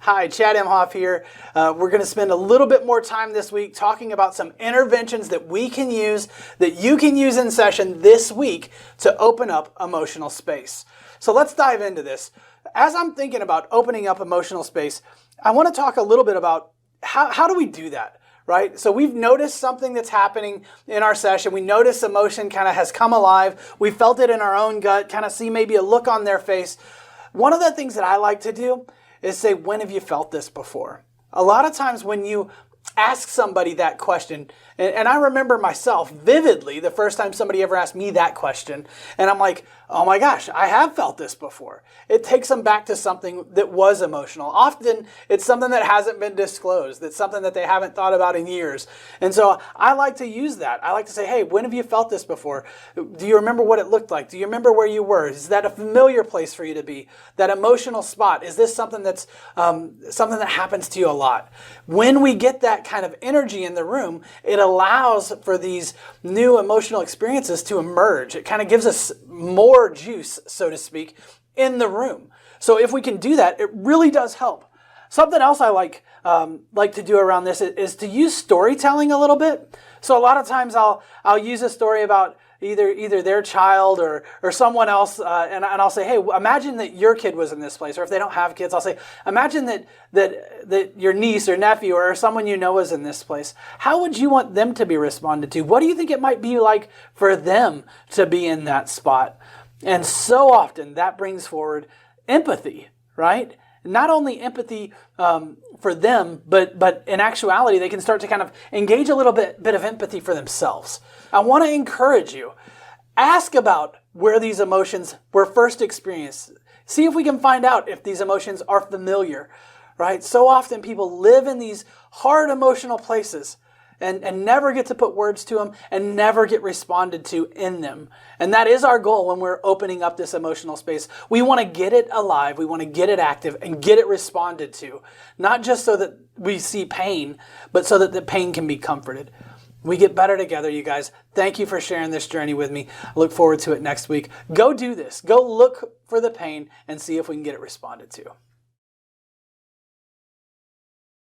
Hi, Chad Imhoff here. We're going to spend a little bit more time this week talking about some interventions that we can use, that you can use in session this week to open up emotional space. So let's dive into this. As I'm thinking about opening up emotional space, I want to talk a little bit about how do we do that, right? So we've noticed something that's happening in our session. We notice emotion kind of has come alive. We felt it in our own gut, kind of see maybe a look on their face. One of the things that I like to do is say, when have you felt this before? A lot of times when you ask somebody that question, and I remember myself vividly the first time somebody ever asked me that question, and I'm like, oh my gosh, I have felt this before. It takes them back to something that was emotional. Often it's something that hasn't been disclosed. It's something that they haven't thought about in years. And so I like to use that. I like to say, hey, when have you felt this before? Do you remember what it looked like? Do you remember where you were? Is that a familiar place for you to be? That emotional spot, is this something that's something that happens to you a lot? When we get that kind of energy in the room, it allows for these new emotional experiences to emerge. It kind of gives us more juice, so to speak, in the room. So if we can do that, it really does help. Something else I like to do around this is to use storytelling a little bit. So a lot of times I'll use a story about either their child or someone else, and I'll say, hey, imagine that your kid was in this place. Or if they don't have kids, I'll say, imagine that your niece or nephew or someone you know is in this place. How would you want them to be responded to? What do you think it might be like for them to be in that spot? And so often that brings forward empathy, right? Not only empathy for them, but in actuality, they can start to kind of engage a little bit of empathy for themselves. I want to encourage you, ask about where these emotions were first experienced. See if we can find out if these emotions are familiar, right? So often people live in these hard emotional places and never get to put words to them and never get responded to in them. And that is our goal when we're opening up this emotional space. We want to get it alive, we want to get it active and get it responded to. Not just so that we see pain, but so that the pain can be comforted. We get better together, you guys. Thank you for sharing this journey with me. I look forward to it next week. Go do this. Go look for the pain and see if we can get it responded to.